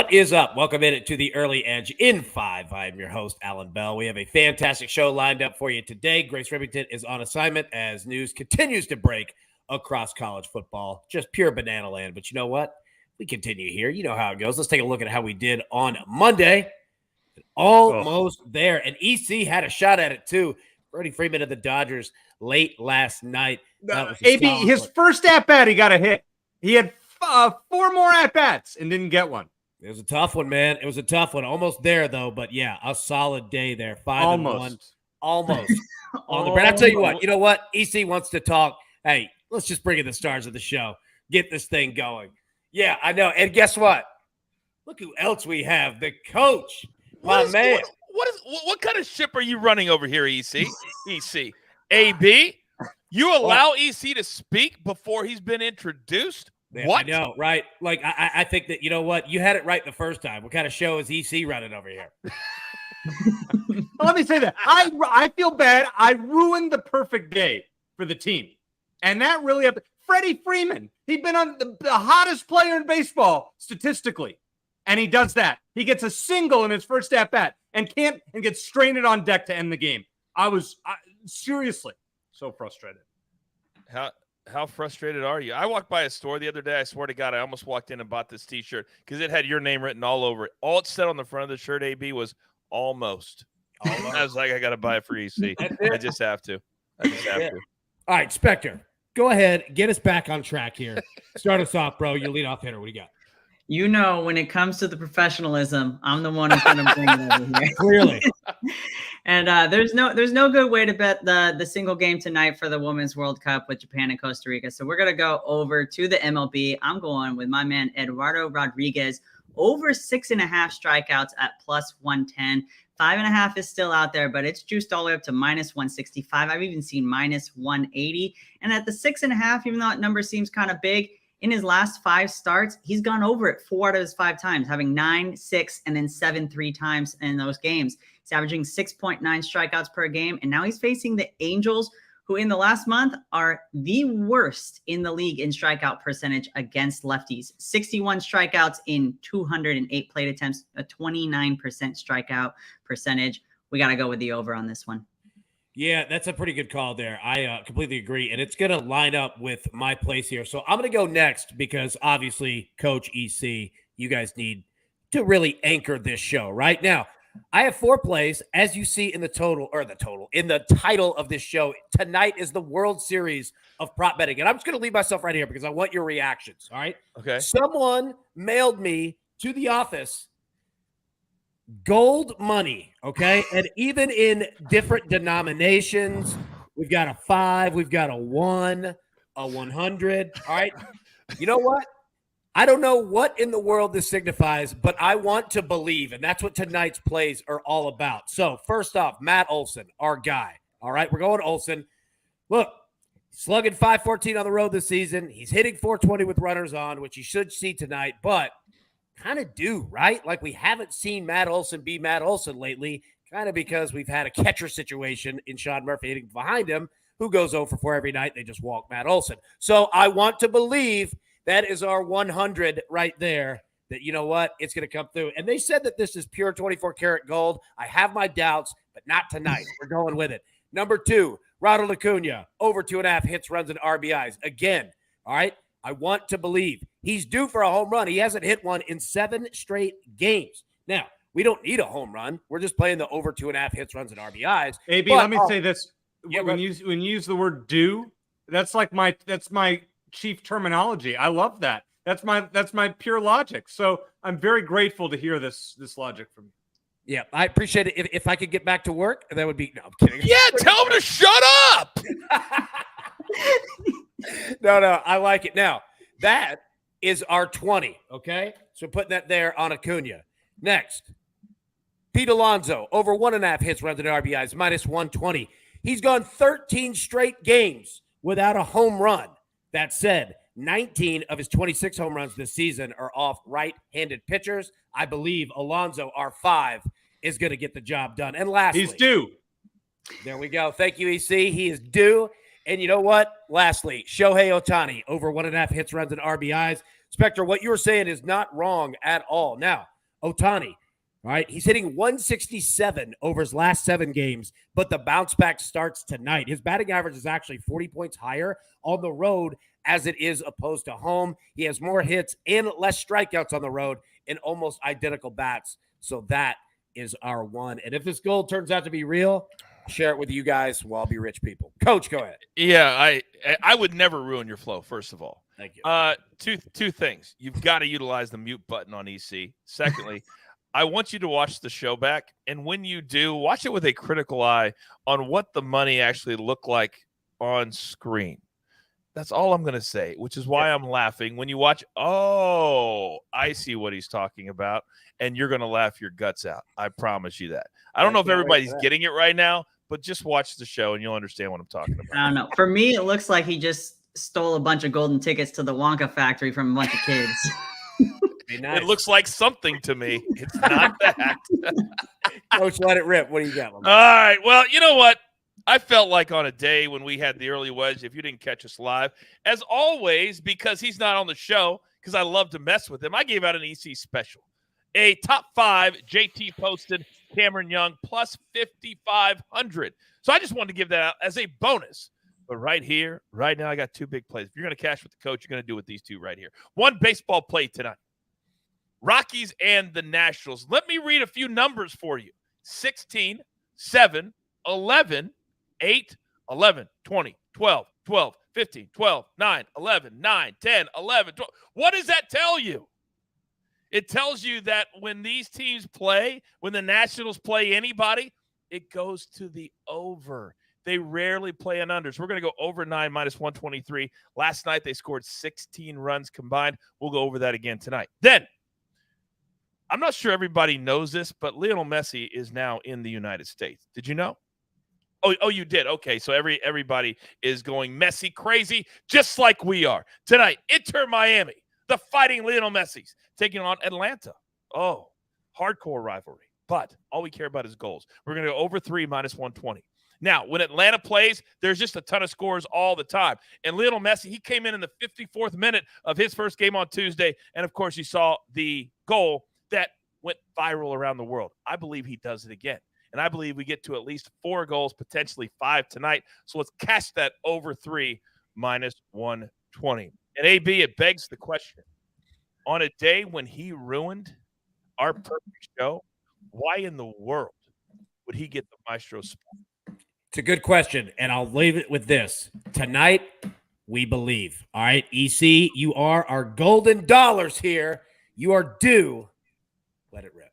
What is up? Welcome in to the Early Edge in 5. I'm your host, Allan Bell. We have a fantastic show lined up for you today. Grace Remington is on assignment as news continues to break across college football. Just pure banana land. But you know what? We continue here. You know how it goes. Let's take a look at how we did on Monday. Almost there. And EC had a shot at it, too. Freddie Freeman of the Dodgers late last night. AB, his first at-bat, he got a hit. He had 4 more at-bats and didn't get one. It was a tough one, man. It was a tough one. Almost there, though. But, yeah, a solid day there. 5-1. Almost. But I'll tell you what. You know what? EC wants to talk. Hey, let's just bring in the stars of the show. Get this thing going. Yeah, I know. And guess what? Look who else we have. The coach. My man. What kind of ship are you running over here, EC? EC. AB? You allow EC to speak before he's been introduced? Yeah, what? I know, right? Like, I think that, you know what? You had it right the first time. What kind of show is EC running over here? Let me say that. I feel bad. I ruined the perfect day for the team. And that really happened. Freddie Freeman, he'd been on the hottest player in baseball statistically. And he does that. He gets a single in his first at-bat and gets stranded on deck to end the game. I was seriously so frustrated. How frustrated are you? I walked by a store the other day. I swear to God, I almost walked in and bought this T-shirt because it had your name written all over it. All it said on the front of the shirt, AB, was almost. I was like, I got to buy it for EC. I just have to. All right, Spector, go ahead. Get us back on track here. Start us off, bro. Your leadoff hitter. What do you got? You know, when it comes to the professionalism, I'm the one who's going to bring it over here. Clearly. And there's no good way to bet the single game tonight for the Women's World Cup with Japan and Costa Rica. So we're going to go over to the MLB. I'm going with my man Eduardo Rodriguez, over 6.5 strikeouts at plus 110. 5.5 is still out there, but it's juiced all the way up to minus 165. I've even seen minus 180. And at the 6.5, even though that number seems kind of big, in his last 5 starts, he's gone over it 4 out of his 5 times, having 9, 6, and then 7 3 times in those games. He's averaging 6.9 strikeouts per game, and now he's facing the Angels, who in the last month are the worst in the league in strikeout percentage against lefties. 61 strikeouts in 208 plate attempts, a 29% strikeout percentage. We got to go with the over on this one. Yeah, that's a pretty good call there. I completely agree, and it's going to line up with my place here. So I'm going to go next because obviously, Coach EC, you guys need to really anchor this show right now. I have 4 plays, as you see in the title of this show. Tonight is the World Series of prop betting, and I'm just going to leave myself right here because I want your reactions. All right. Okay. Someone mailed me to the office gold money, okay? And even in different denominations, we've got a 5, we've got a 1, a 100, all right? You know what? I don't know what in the world this signifies, but I want to believe, and that's what tonight's plays are all about. So, first off, Matt Olson, our guy, all right? We're going Olson. Look, slugging .514 on the road this season. He's hitting .420 with runners on, which you should see tonight, but kind of do, right? Like we haven't seen Matt Olson be Matt Olson lately, kind of because we've had a catcher situation in Sean Murphy hitting behind him, who goes 0 for 4 every night. They just walk Matt Olson. So I want to believe that is our 100 right there, that, you know what, it's going to come through. And they said that this is pure 24-karat gold. I have my doubts, but not tonight. We're going with it. Number 2, Ronald Acuna, over 2.5 hits, runs, and RBIs. Again, all right? I want to believe he's due for a home run. He hasn't hit one in 7 straight games. Now, we don't need a home run. We're just playing the over 2.5 hits, runs, and RBIs. AB, let me say this. Yeah, when you use the word due, that's my chief terminology. I love that. That's my pure logic. So I'm very grateful to hear this logic from you. Yeah, I appreciate it. If I could get back to work, that would be – no, I'm kidding. Yeah, tell him to shut up. No, I like it. Now, that is our 20, okay? So putting that there on Acuna. Next, Pete Alonso, over 1.5 hits, runs, and RBIs, minus 120. He's gone 13 straight games without a home run. That said, 19 of his 26 home runs this season are off right-handed pitchers. I believe Alonso, our 5, is going to get the job done. And lastly, he's due. There we go. Thank you, EC. He is due. And you know what? Lastly, Shohei Ohtani, over 1.5 hits, runs, and RBIs. Spector, what you were saying is not wrong at all. Now, Ohtani. All right, he's hitting 167 over his last 7 games, but the bounce back starts tonight. His batting average is actually 40 points higher on the road as it is opposed to home. He has more hits and less strikeouts on the road and almost identical bats. So that is our one. And if this goal turns out to be real, I'll share it with you guys. We'll all be rich people. Coach, go ahead. Yeah, I would never ruin your flow, first of all. Thank you. Two things. You've got to utilize the mute button on EC. Secondly, I want you to watch the show back, and when you do, watch it with a critical eye on what the money actually looked like on screen. That's all I'm going to say, which is why I'm laughing. When you watch, I see what he's talking about, and you're going to laugh your guts out. I promise you that. I don't know if everybody's getting it right now, but just watch the show, and you'll understand what I'm talking about. I don't know. For me, it looks like he just stole a bunch of golden tickets to the Wonka factory from a bunch of kids. Nice. It looks like something to me. It's not that. Coach, let it rip. What do you got? All right. Well, you know what? I felt like on a day when we had the early wedge, if you didn't catch us live, as always, because he's not on the show, because I love to mess with him, I gave out an EC special. A top 5 JT posted Cameron Young plus 5,500. So I just wanted to give that out as a bonus. But right here, right now, I got 2 big plays. If you're going to cash with the coach, you're going to do with these 2 right here. 1 baseball play tonight. Rockies and the Nationals. Let me read a few numbers for you. 16, 7, 11, 8, 11, 20, 12, 12, 15, 12, 9, 11, 9, 10, 11, 12. What does that tell you? It tells you that when these teams play, when the Nationals play anybody, it goes to the over. They rarely play an under. So we're going to go over 9 minus 123. Last night, they scored 16 runs combined. We'll go over that again tonight. Then, I'm not sure everybody knows this, but Lionel Messi is now in the United States. Did you know? Oh, you did. Okay, so everybody is going Messi crazy, just like we are. Tonight, Inter Miami, the Fighting Lionel Messis, taking on Atlanta. Oh, hardcore rivalry. But all we care about is goals. We're going to go over 3 minus 120. Now, when Atlanta plays, there's just a ton of scores all the time. And Lionel Messi, he came in the 54th minute of his first game on Tuesday. And, of course, you saw the goal that went viral around the world. I believe he does it again. And I believe we get to at least 4 goals, potentially 5 tonight. So let's cash that over 3 minus 120. And AB, it begs the question. On a day when he ruined our perfect show, why in the world would he get the Maestro spot? It's a good question, and I'll leave it with this. Tonight, we believe. All right, EC, you are our golden dollars here. You are due. Let it rip.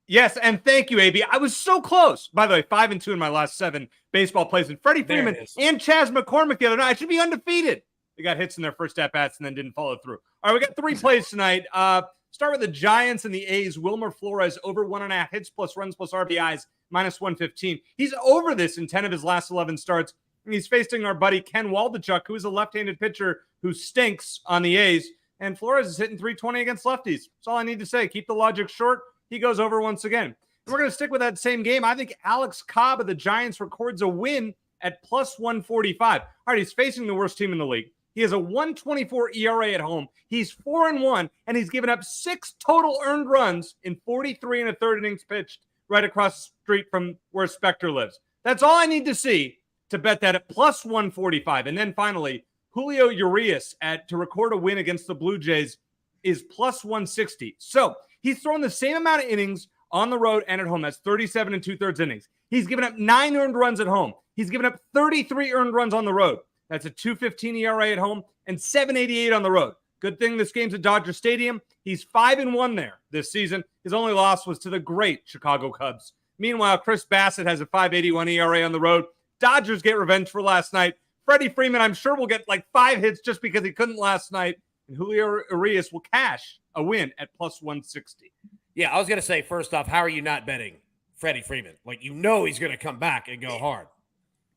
Yes, and thank you, AB. I was so close. By the way, 5-2 in my last 7 baseball plays. And Freddie Freeman and Chaz McCormick the other night. I should be undefeated. They got hits in their first at-bats and then didn't follow through. All right, we got 3 plays tonight. Start with the Giants and the A's. Wilmer Flores over 1.5 hits plus runs plus RBIs, minus 115. He's over this in 10 of his last 11 starts. And he's facing our buddy Ken Waldichuk, who is a left-handed pitcher who stinks on the A's. And Flores is hitting 320 against lefties. That's all I need to say. Keep the logic short. He goes over once again. And we're going to stick with that same game. I think Alex Cobb of the Giants records a win at plus 145. All right, he's facing the worst team in the league. He has a 1.24 ERA at home. He's 4-1, and he's given up 6 total earned runs in 43 1/3 innings pitched right across the street from where Spector lives. That's all I need to see to bet that at plus 145. And then finally, Julio Urias to record a win against the Blue Jays is plus 160. So he's thrown the same amount of innings on the road and at home. That's 37 2/3 innings. He's given up 9 earned runs at home. He's given up 33 earned runs on the road. That's a 2.15 ERA at home and 7.88 on the road. Good thing this game's at Dodger Stadium. He's 5-1 there this season. His only loss was to the great Chicago Cubs. Meanwhile, Chris Bassett has a 5.81 ERA on the road. Dodgers get revenge for last night. Freddie Freeman, I'm sure, will get like 5 hits just because he couldn't last night. And Julio Urias will cash a win at plus 160. Yeah, I was going to say, first off, how are you not betting Freddie Freeman? Like, you know he's going to come back and go hard.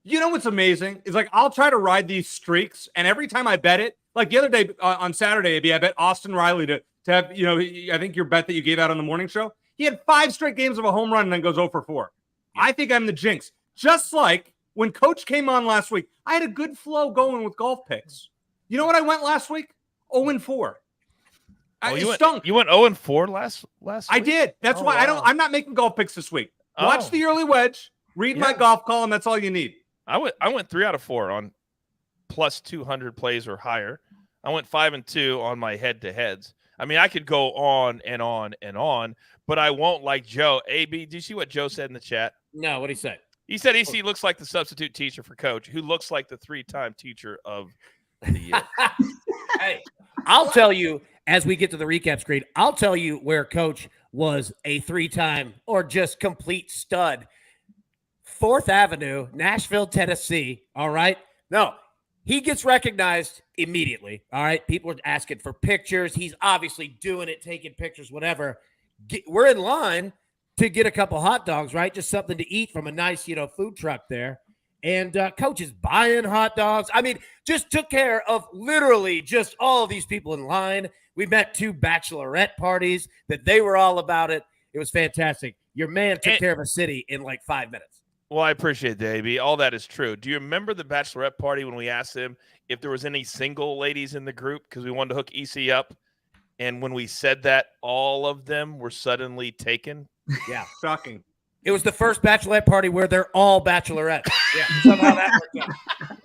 You know what's amazing is like I'll try to ride these streaks, and every time I bet it, like the other day on Saturday, I bet Austin Riley to have, you know, I think your bet that you gave out on the morning show, he had 5 straight games of a home run and then goes 0 for 4. Yeah. I think I'm the jinx. Just like when Coach came on last week, I had a good flow going with golf picks. You know what I went last week? 0 and 4. You stunk. went 0-4 last I week? did. That's Oh, why wow. I'm not making golf picks this week. Watch Oh. the early wedge. Read my Yeah. golf column. That's all you need. I went 3 out of 4 on plus 200 plays or higher. I went 5-2 on my head-to-heads. I mean, I could go on and on and on, but I won't like Joe. AB, do you see what Joe said in the chat? No, what did he say? He said EC looks like the substitute teacher for coach, who looks like the 3-time teacher of the year. Hey, I'll tell you as we get to the recap screen, I'll tell you where coach was a 3-time or just complete stud. 4th Avenue, Nashville, Tennessee. All right. No, he gets recognized immediately. All right. People are asking for pictures. He's obviously doing it, taking pictures, whatever. We're in line to get a couple hot dogs, right? Just something to eat from a nice, food truck there. And coach is buying hot dogs. I mean, just took care of literally just all of these people in line. We met 2 bachelorette parties that they were all about it. It was fantastic. Your man took care of a city in like 5 minutes. Well, I appreciate that, AB. All that is true. Do you remember the bachelorette party when we asked him if there was any single ladies in the group because we wanted to hook EC up? And when we said that, all of them were suddenly taken. Yeah. Shocking. It was the first bachelorette party where they're all bachelorettes. Yeah, somehow that worked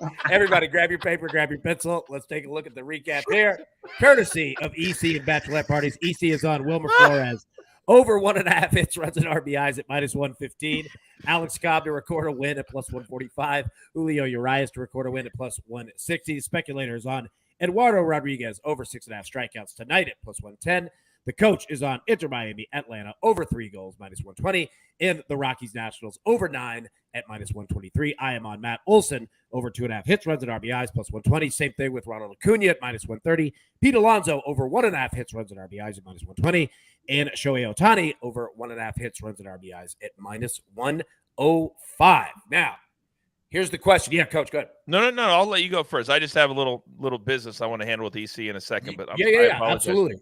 out. Everybody, grab your paper, grab your pencil. Let's take a look at the recap here. Courtesy of EC and bachelorette parties. EC is on Wilmer Flores. Over 1.5 hits, runs, and RBIs at -115. Alex Cobb to record a win at +145. Julio Urias to record a win at +160. The speculator is on Eduardo Rodriguez over 6.5 strikeouts tonight at +110. The coach is on Inter Miami, Atlanta, over 3 goals, -120. And the Rockies Nationals over 9 at -123. I am on Matt Olson, over 2.5 hits, runs, and RBIs, +120. Same thing with Ronald Acuna at -130. Pete Alonso over 1.5 hits, runs, and RBIs at -120. And Shohei Ohtani over 1.5 hits, runs, and RBIs at -105. Now, here's the question. Yeah, Coach, go ahead. No. I'll let you go first. I just have a little business I want to handle with EC in a second. But I apologize. Absolutely.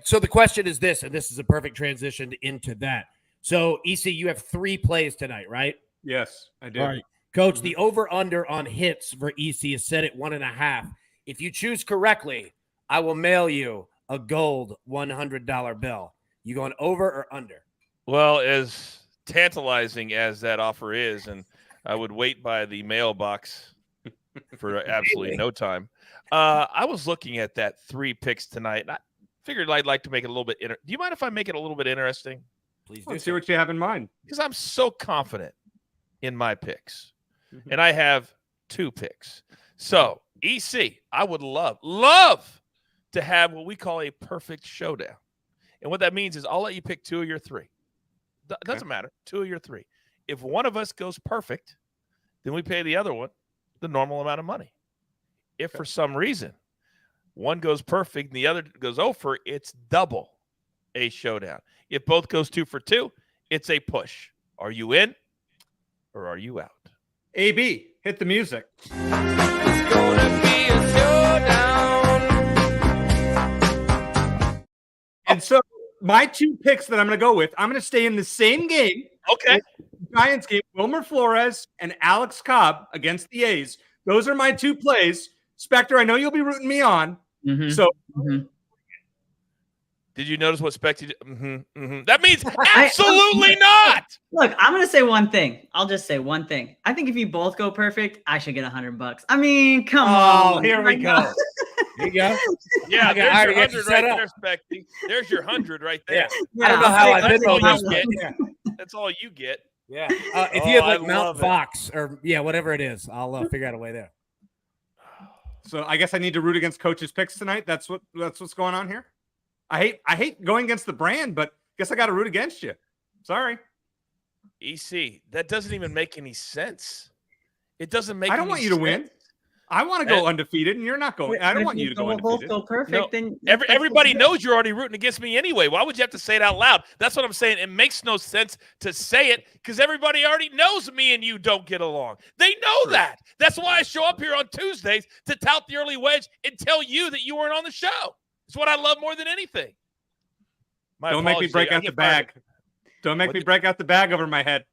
So the question is this, and this is a perfect transition into that. So, EC, you have 3 plays tonight, right? Yes, I did. All right. Coach, the over-under on hits for EC is set at 1.5. If you choose correctly, I will mail you a gold $100 bill. You going over or under? Well, as tantalizing as that offer is, and I would wait by the mailbox for absolutely no time. I was looking at that 3 picks tonight, and I figured I'd like to make it a little bit. Do you mind if I make it a little bit interesting? Please do. Let's see what you have in mind. Because I'm so confident in my picks, and I have 2 picks. So, EC, I would love to have what we call a perfect showdown. And what that means is I'll let you pick 2 of your 3. Doesn't matter. 2 of your 3. If one of us goes perfect, then we pay the other one the normal amount of money. If for some reason one goes perfect and the other goes over, it's double a showdown. If both goes 2 for 2, it's a push. Are you in or are you out? AB, hit the music. It's gonna be a showdown. And so my 2 picks that I'm going to go with, I'm going to stay in the same game. Okay. Giants game, Wilmer Flores and Alex Cobb against the A's. Those are my 2 plays. Spector, I know you'll be rooting me on. Mhm. So Mhm. Did you notice what Spector did? That means absolutely not. Look, I'm gonna say one thing. I'll just say one thing. I think if you both go perfect, I should get $100. I mean, come on. here we go. Here you go. Yeah, Okay, there's I your already got you 100 set right up. there, Spector. There's your 100 right there. I don't know how I That's been all on you this. get. That's all you get. Yeah. If Oh, you have I like Mount love it. Fox or whatever it is, I'll figure out a way there. So I guess I need to root against Coach's picks tonight. That's what's going on here. I hate going against the brand, but guess I got to root against you. Sorry. EC, that doesn't even make any sense. It doesn't make I don't any want you to win. sense. I want to go undefeated, and you're not going. I don't want you to go We'll both undefeated. go perfect. No, Then Everybody knows you're already rooting against me anyway. Why would you have to say it out loud? That's what I'm saying. It makes no sense to say it because everybody already knows me and you don't get along. They know that. That's why I show up here on Tuesdays to tout the early wedge and tell you that you weren't on the show. It's what I love more than anything. My Don't make me apologies. break I out the get fired. bag. Don't make What me the- break out the bag over my head.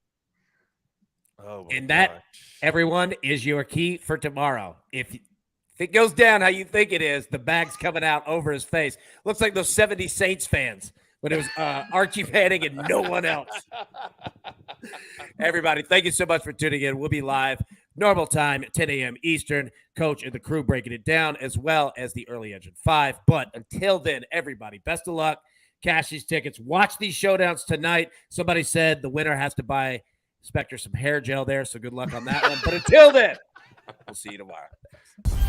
Oh, my And that, gosh. everyone, is your key for tomorrow. If If it goes down how you think it is, the bag's coming out over his face. Looks like those 70 Saints fans when it was Archie Manning and no one else. Everybody, thank you so much for tuning in. We'll be live normal time at 10 a.m. Eastern. Coach and the crew breaking it down, as well as the Early Engine 5. But until then, everybody, best of luck. Cash these tickets. Watch these showdowns tonight. Somebody said the winner has to buy Spector some hair gel there, so good luck on that one. But until then, we'll see you tomorrow. Thanks.